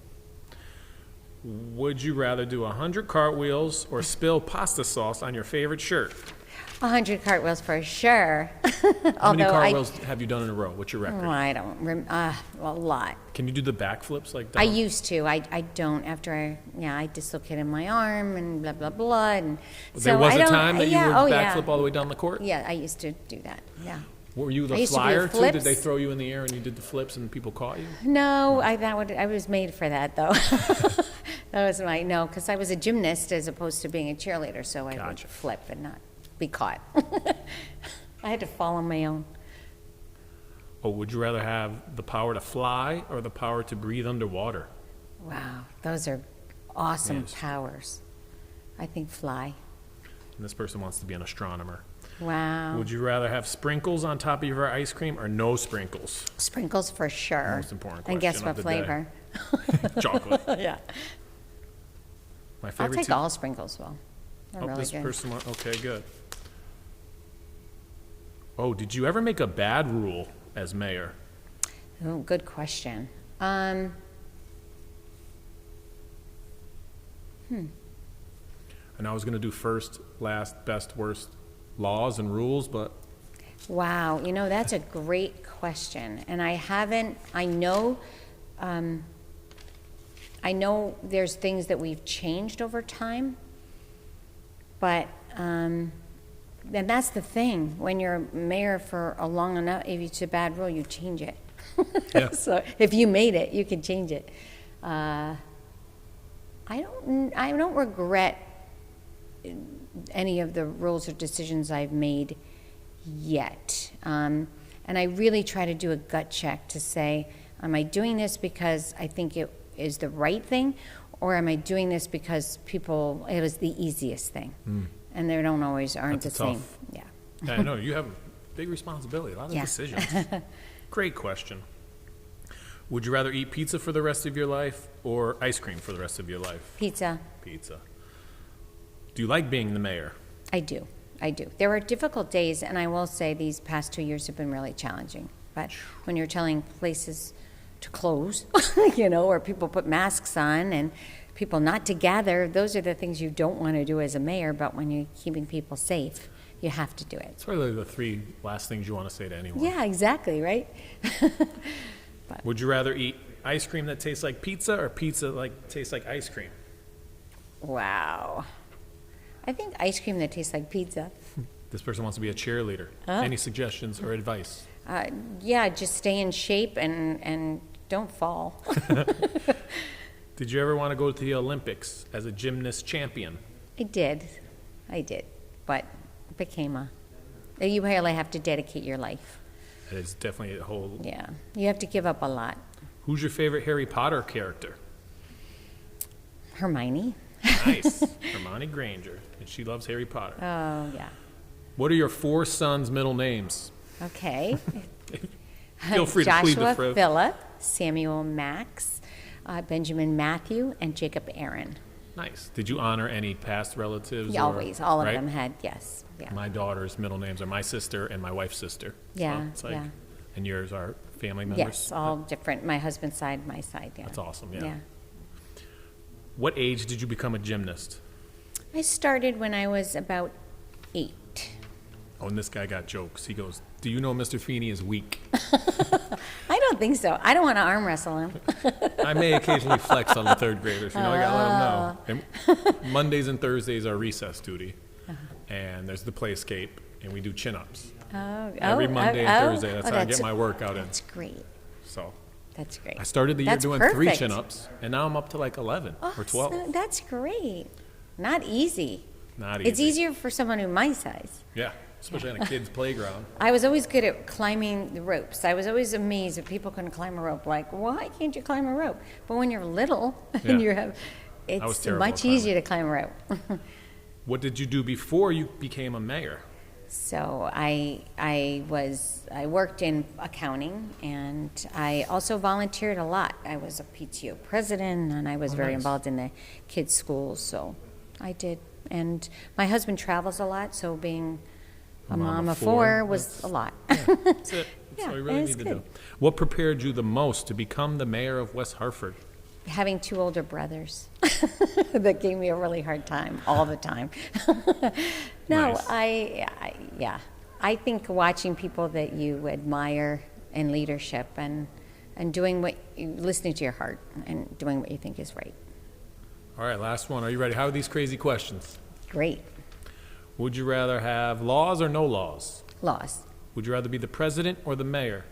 Would you rather do 100 cartwheels or spill pasta sauce on your favorite shirt? 100 cartwheels for sure. How many cartwheels have you done in a row? What's your record? I don't a lot. Can you do the backflips like that? I used to. I don't after I dislocated my arm and blah blah blah. And There so was I a don't- time that you yeah, would oh, backflip yeah. all the way down the court? Yeah, I used to do that. Yeah. Were you I the used to do flyer too? Did they flips. throw you in the air and you did the flips and people caught you? No, I was made for that though. That was because I was a gymnast as opposed to being a cheerleader, so I would Gotcha. flip and not be caught. I had to fall on my own. Or would you rather have the power to fly or the power to breathe underwater? Wow, those are awesome Yes. powers. I think fly. And this person wants to be an astronomer. Wow. Would you rather have sprinkles on top of your ice cream or no sprinkles? Sprinkles for sure. Most important And guess question what of the day. flavor? Chocolate. Yeah. My I'll favorite take two. all sprinkles, well. They're Oh, really this good. person wants. Okay, good. Oh, did you ever make a bad rule as mayor? Oh, good question. And I was going to do first, last, best, worst laws and rules, but Wow, that's a great question. And I know I know there's things that we've changed over time, but, and that's the thing. When you're mayor for a long enough, if it's a bad rule, you change it. Yeah. So if you made it, you can change it. I don't regret any of the rules or decisions I've made yet. And I really try to do a gut check to say, am I doing this because I think it is the right thing, or am I doing this because it was the easiest thing? And they don't always aren't That's the a same. tough- Yeah. I know, you have big responsibility, a lot of Yeah. decisions. Great question. Would you rather eat pizza for the rest of your life or ice cream for the rest of your life? Pizza. Pizza. Do you like being the mayor? I do. There are difficult days, and I will say these past 2 years have been really challenging. But when you're telling places to close, or people put masks on and people not to gather, those are the things you don't want to do as a mayor. But when you're keeping people safe, you have to do it. It's really the three last things you want to say to anyone. Yeah, exactly, right? Would you rather eat ice cream that tastes like pizza or pizza tastes like ice cream? Wow. I think ice cream that tastes like pizza. This person wants to be a cheerleader. Oh. Any suggestions or advice? Yeah, just stay in shape and don't fall. Did you ever want to go to the Olympics as a gymnast champion? I did, but became you really have to dedicate your life. That is definitely a whole... Yeah, you have to give up a lot. Who's your favorite Harry Potter character? Hermione. Nice. Hermione Granger. And she loves Harry Potter. Oh, yeah. What are your 4 sons' middle names? Okay. Feel free to plead the Joshua fifth. Philip, Samuel Max, Benjamin Matthew, and Jacob Aaron. Nice. Did you honor any past relatives? Always. All of right? them had, yes. Yeah. My daughter's middle names are my sister and my wife's sister. Yeah, So it's like, yeah. And yours are family members? Yes, all different. My husband's side, my side, yeah. That's awesome, yeah. Yeah. What age did you become a gymnast? I started when I was about 8. Oh, and this guy got jokes. He goes, do you know Mr. Feeney is weak? I don't think so. I don't want to arm wrestle him. I may occasionally flex on the third graders. I gotta let them know. And Mondays and Thursdays are recess duty. And there's the play escape, and we do chin-ups. Every Monday and Thursday. That's how I get my workout in. That's great. So That's great. I started the year That's doing 3 perfect. chin-ups, and now I'm up to like 11 or 12. That's great. Not easy. Not easy. It's easier for someone who's my size. Yeah, especially on a kid's playground. I was always good at climbing the ropes. I was always amazed that people couldn't climb a rope. Like, why can't you climb a rope? But when you're little and Yeah. was it's terrible much at climbing. easier to climb a rope. What did you do before you became a mayor? So I worked in accounting, and I also volunteered a lot. I was a PTO president, and I was very nice. involved in the kids' schools. So I did, and my husband travels a lot. So being a mom of 4 was a lot. That's it. That's Yeah, all you really and it's need to do. good. What prepared you the most to become the mayor of West Hartford? Having 2 older brothers that gave me a really hard time all the time. No, Nice. I think watching people that you admire in leadership and doing listening to your heart and doing what you think is right. All right, last one. Are you ready? How are these crazy questions? Great. Would you rather have laws or no laws? Laws. Would you rather be the president or the mayor?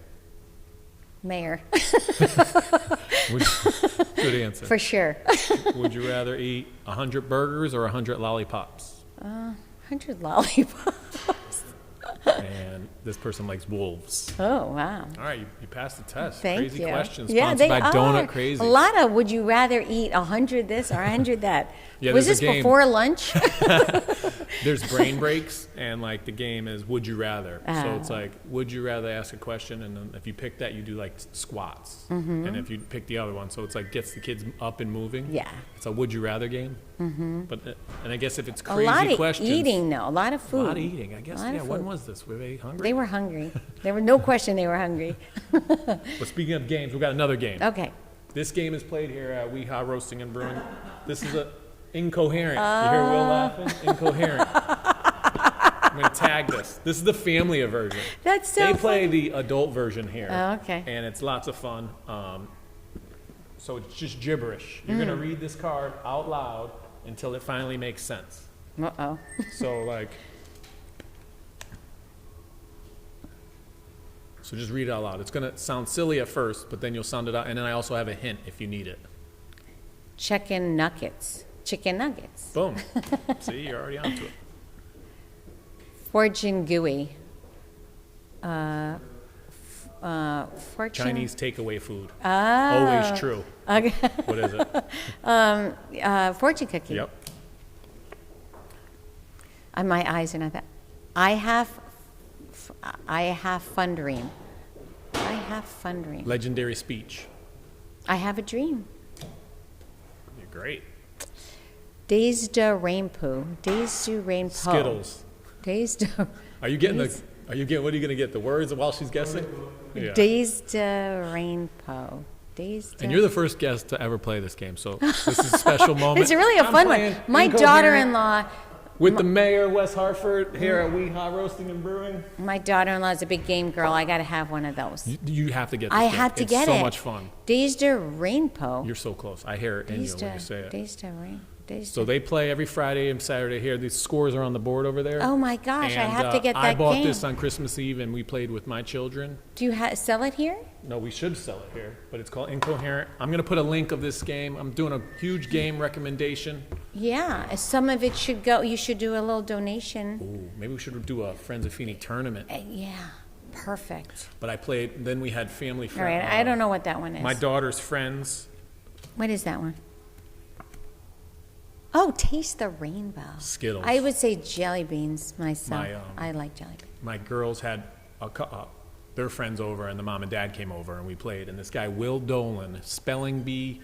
Mayor. Good answer. For sure. Would you rather eat 100 burgers or 100 lollipops? 100 lollipops. And this person likes wolves. Oh, wow. All right, you passed the test. Thank Crazy you. questions. Yeah, Sponsored they by are. Donut Crazy. A lot of would you rather eat 100 this or 100 that? Yeah, Was there's this a game. before lunch? There's brain breaks, and like the game is would you rather. So it's like, would you rather ask a question, and then if you pick that, you do like squats. And if you pick the other one, so it's like gets the kids up and moving. Yeah. It's a would you rather game. But and I guess if it's A crazy lot of questions, eating, though. A lot of a food. lot of eating. I guess. A lot Yeah. of When food. was this? Were they hungry? They were hungry. There was no question they were hungry. But speaking of games, we got another game. Okay. This game is played here at WeHa Roasting and Brewing. This is a Incoherent. You hear Will laughing? Incoherent. I'm going to tag this. This is the family version. That's so They play funny. the adult version here. Oh, okay. And it's lots of fun. So it's just gibberish. You're gonna read this card out loud until it finally makes sense. Uh-oh. So so just read it out loud. It's gonna sound silly at first, but then you'll sound it out. And then I also have a hint if you need it. Chicken nuggets. Chicken nuggets. Boom. See, you're already onto it. Fortune gooey. Fortune. Chinese takeaway food. Oh. Always true. Okay. What is it? Fortune cookie. Yep. My eyes are not that. I have fun dream. I have fun dream. Legendary speech. I have a dream. You're great. Days de rainbow. Days de rainbow. Skittles. Days de. Are you getting what are you gonna get? The words while she's guessing? Yeah. Days de rainbow. Days de. And you're the first guest to ever play this game, so this is a special moment. It's really a I'm fun one. playing My Incohearent daughter-in-law. with the mayor of West Hartford here at WeHa Roasting and Brewing. My daughter-in-law is a big game girl. I got to have one of those. You have to get this I game. had to get It's it. so much fun. Days de rainbow. You're so close. I hear it in you when you say it. Days de rain. Days So de. they play every Friday and Saturday here. These scores are on the board over there. Oh my gosh! I And, have to get that I bought game. this on Christmas Eve and we played with my children. Do you sell it here? No, we should sell it here, but it's called Incohearent. I'm going to put a link of this game. I'm doing a huge game recommendation. Yeah, some of it should go. You should do a little donation. Ooh, maybe we should do a Friends of Feeney tournament. Yeah, perfect. But I played, then we had family All friends. right, I don't know what that one is. My daughter's friends. What is that one? Oh, Taste the Rainbow. Skittles. I would say jelly beans myself. My, I like jelly beans. My girls had their friends over, and the mom and dad came over, and we played. And this guy, Will Dolan, spelling bee,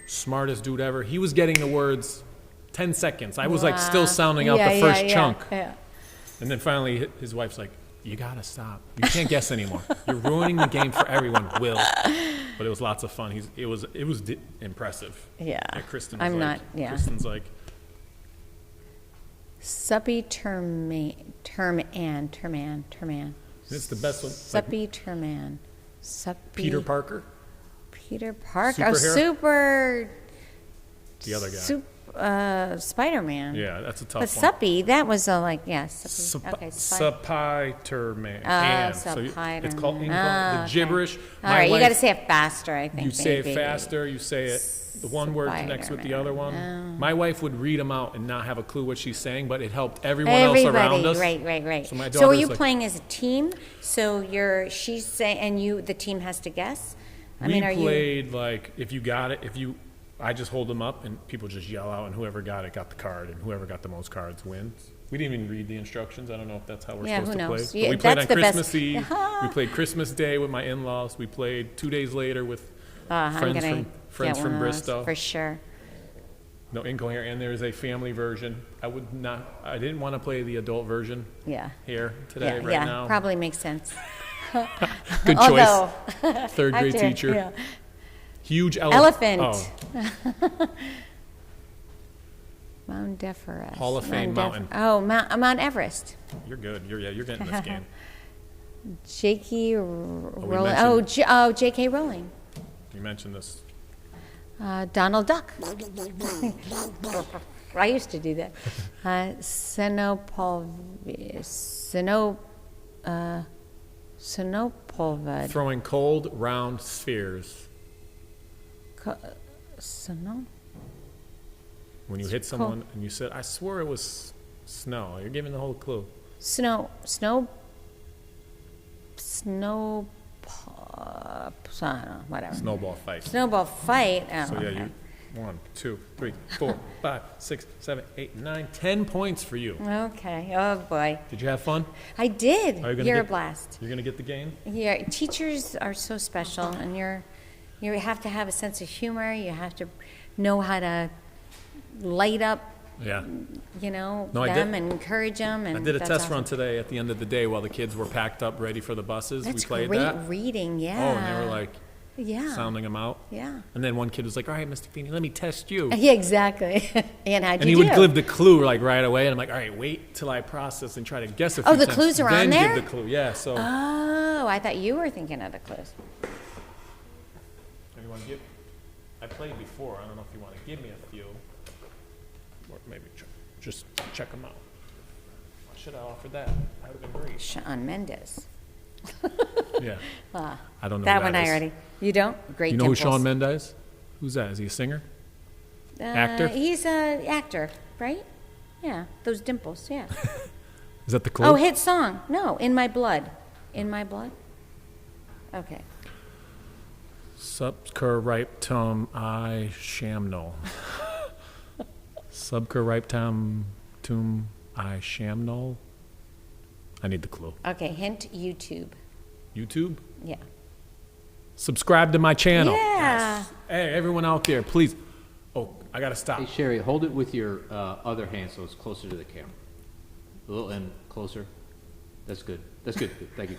smartest dude ever. He was getting the words 10 seconds. I was like still sounding out the first chunk. Yeah. And then finally, his wife's like, "You gotta stop. You can't guess anymore. You're ruining the game for everyone, Will." But it was lots of fun. It was impressive. Yeah. Kristen was I'm like, not. Yeah. Kristen's like, Suppy terman. it's the best one. Like Suppy terman. Suppy. Peter Parker, Peter Parker. Oh, Superhero? super. the other guy. Spider-Man. Yeah, that's a tough But one. Suppy, that was like, yeah, Suppy. Okay, Spider-Man. So it's called the gibberish. All right, you got to say it faster, I think. You say maybe. it faster. You say it. The one word connects with the other one. Oh. My wife would read them out and not have a clue what she's saying, but it helped everyone else around us. Right. So my So are you daughter's like- playing as a team? So she's saying, and the team has to guess? We played like if you got it, I just hold them up and people just yell out, and whoever got it got the card, and whoever got the most cards wins. We didn't even read the instructions. I don't know if that's how we're supposed to knows? play. Yeah, But we played that's on the best. Christmas Eve. We played Christmas Day with my in-laws. We played 2 days later with I'm friends gonna from get one of those, Bristow. for sure. No, Incoherent, and there is a family version. I didn't want to play the adult version Yeah. here today, right yeah, now. probably makes sense. Good Although, choice. Third grade I do, teacher. yeah. Huge Elephant. Oh, Mount Everest. Hall of Fame mountain. Mount Everest. you're good. You're getting this game. J.K. Rowling. mentioned- J.K. Rowling. You mentioned this. Donald Duck. I used to do that. Sinopolvad. Throwing cold, round spheres. When you hit someone and you said, "I swore it was snow," you're giving the whole clue. Whatever. Snowball fight. Snowball fight. Oh, So yeah, okay. you 1, 2, 3, 4, 5, 6, 7, 8, 9, 10 points for you. Okay. Oh boy. Did you have fun? I did. Are you gonna You're a get- blast. You're gonna get the game. Yeah, teachers are so special, and you have to have a sense of humor. You have to know how to light up, Yeah. No, No, I them did- and encourage them. And I did a that's test awesome. run today at the end of the day while the kids were packed up ready for the buses. That's we played great that. reading. Yeah. Oh, and they were like yeah, sounding them out. yeah. And then one kid was like, "All right, Mr. Feeney, let me test you." Yeah, exactly. And how'd And you he do? would give the clue like right away, and I'm like, "All right, wait till I process and try to guess a few Oh, the times, clues are on then there? give the clue." Yeah. So. Oh, I thought you were thinking of the clues. You want to give? I played before. I don't know if you want to give me a few, or maybe just check them out. Why should I offer that? That would have been great. Shawn Mendes. Yeah. I don't know That who one that I is. already. You don't? Great You know who dimples. Shawn Mendes is? Who's that? Is he a singer? Actor? He's an actor, right? Yeah, those dimples, yeah. Is that the clue? Oh, hit song. No, In My Blood. In My Blood? Okay. Subcurriptum I shamnol. Subcurriptum I shamnol. I need the clue. Okay, hint YouTube. YouTube? Yeah. Subscribe to my channel. Yeah. Yes. Hey, everyone out there, please. Oh, I gotta stop. Hey, Sherry, hold it with your other hand so it's closer to the camera. A little end closer. That's good. That's good. Good. Thank you.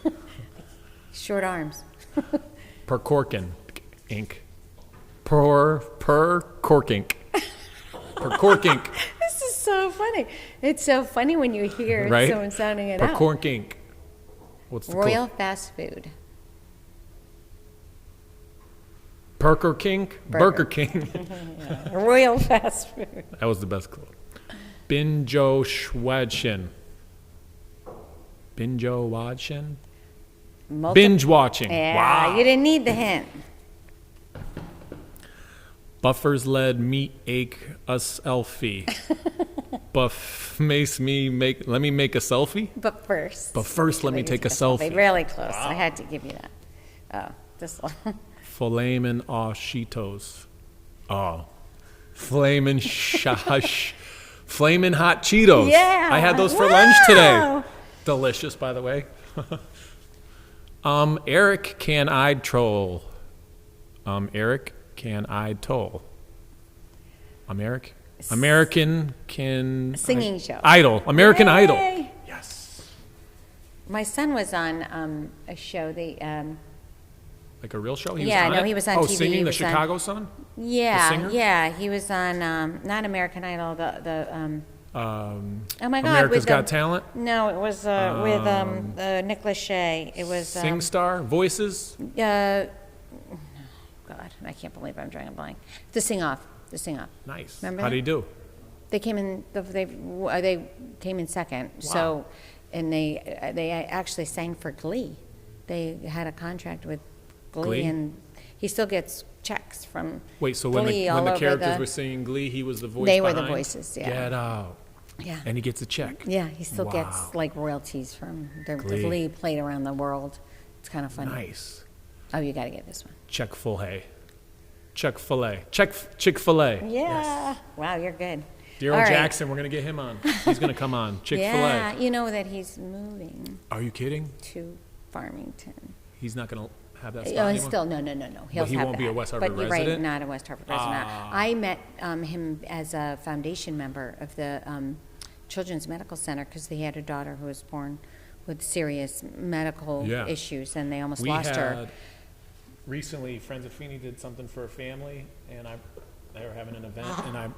Short arms. Percorkin Inc. Percork Inc. Percork Inc. This is so funny. It's so funny when you hear Right? someone sounding it out. Percork Inc. What's the Royal clue? Fast Food. Burger King? Burger King. Royal Fast Food. That was the best clue. Binjo Schwadshin. Binjo Wadshin? Binge watching. Yeah, Wow. you didn't need the hint. Buffers led meat ache a selfie. Buff makes me make. Let me make a selfie. But first. Let me take a selfie. Really close. I had to give you that. Oh, this one. Flamin' Cheetos. Oh, flamin' shush. Flamin' hot Cheetos. Yeah. I had those for lunch today. Wow. Delicious, by the way. Eric can-eyed troll. Eric can-eyed toll. Eric? American can... Singing show. Idol. American Yay. Idol. Yes. My son was on a show. Like a real show? He Yeah, was on no, it? he was on Oh, TV. singing He the was on- Chicago Sun? Yeah, singer? yeah. He was on not American Idol. Oh my God! America's with Got Talent? No, it was with Nick Lachey. It was Sing Star? Voices? God, I can't believe I'm drawing a blank. The Sing Off. Nice. Remember How that? do you do? They came in. They came in second. So, and they actually sang for Glee. They had a contract with Glee, Glee? and he still gets checks from. Wait, so when Glee the all over characters were singing Glee, he was the voice They were the behind? voices, yeah. Get out. Yeah. And he gets a check. Yeah, he still Wow. gets like royalties from the Glee. Glee played around the world. It's kind of funny. Nice. Oh, you got to get this one. Chick-fil-A. Chick-fil-A. Chick-fil-A. Yeah. Wow, you're good. Daryl All right. Jackson, we're going to get him on. He's going to come on. Chick-fil-A. Yeah, you know that he's moving Are you kidding? to Farmington. He's not going to have that spot Oh, anymore? he's still no. He'll he have won't be that. a West Hartford but you're right, resident? not a West Hartford resident. I met him as a foundation member of the Children's Medical Center because they had a daughter who was born with serious medical Yeah. issues, and they almost We lost her. had recently, Friends of Feeney did something for a family, and they were having an event, and I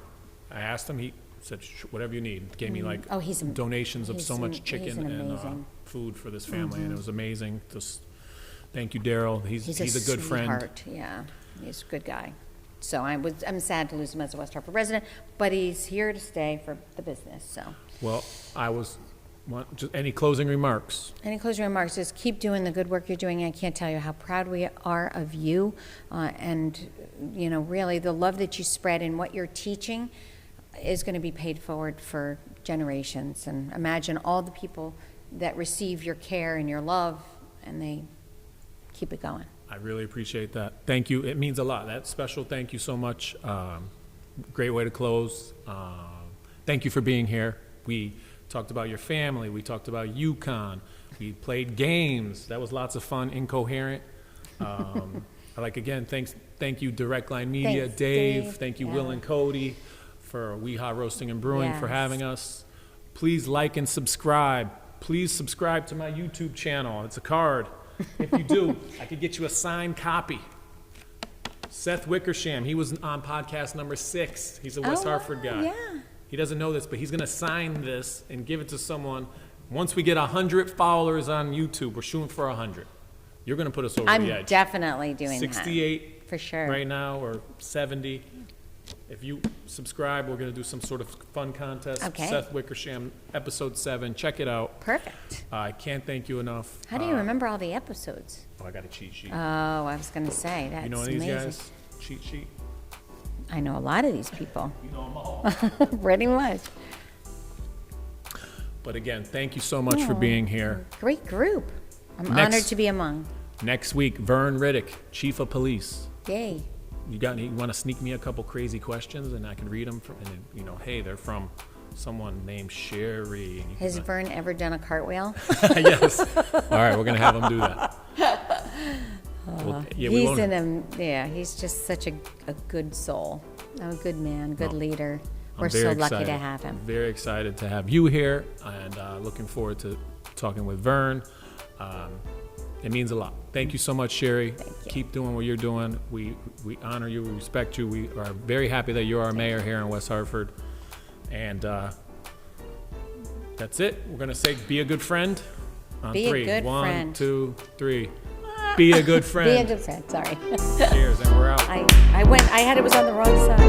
asked him, he said, whatever you need. Gave me like Oh, he's am- donations of so he's much am- chicken he's and amazing. food for this family, and it was amazing. Just thank you, Daryl. He's a good friend. Sweetheart. Yeah, he's a good guy. So I'm sad to lose him as a West Hartford resident, but he's here to stay for the business. So, Well, just any closing remarks? any closing remarks? Just keep doing the good work you're doing. I can't tell you how proud we are of you, and really the love that you spread and what you're teaching is going to be paid forward for generations. And imagine all the people that receive your care and your love, and they keep it going. I really appreciate that. Thank you. It means a lot. That special thank you so much. Great way to close. Thank you for being here. We talked about your family. We talked about UConn. We played games. That was lots of fun. Incoherent. Again, thank you, Directline Media, Thanks, Dave. Dave. Thank you, Yeah. Will and Cody, for WeHa Roasting and Brewing, for Yes. having us. Please like and subscribe. Please subscribe to my YouTube channel. It's a card. If you do, I could get you a signed copy. Seth Wickersham, he was on podcast number 6. He's a West Oh, Hartford guy. yeah. He doesn't know this, but he's going to sign this and give it to someone. Once we get 100 followers on YouTube, we're shooting for 100. You're going to put us over I'm the edge. definitely doing that. 68 For sure. right now, or 70. If you subscribe, we're going to do some sort of fun contest. Okay. Seth Wickersham, episode 7. Check it out. Perfect. I can't thank you enough. How do you remember all the episodes? Oh, I got a cheat sheet. Oh, I was going to say, that's you know amazing. these guys? Cheat sheet. I know a lot of these people. You know them all. Pretty much. But again, thank you so much for being here. Great group. I'm Next- honored to be among. Next week, Vern Riddick, Chief of Police. Yay. You want to sneak me a couple crazy questions, and I can read them. And then, hey, they're from someone named Sherry. And you Has can, Vern ever done a cartwheel? yes. All right, we're gonna have him do that. Well, yeah, we won't. He's just such a good soul, a good man, good leader. I'm We're so very lucky to excited. have him. Very excited to have you here, and looking forward to talking with Vern. It means a lot. Thank you so much, Sherry. Thank you. Keep doing what you're doing. We honor you. We respect you. We are very happy that you're our mayor here in West Hartford. And that's it. We're gonna say, be a good friend. On Be a 3. good 1, friend. 2, 3. Be a good friend. Be a good friend. Sorry. Cheers, and we're out. I had it was on the wrong side.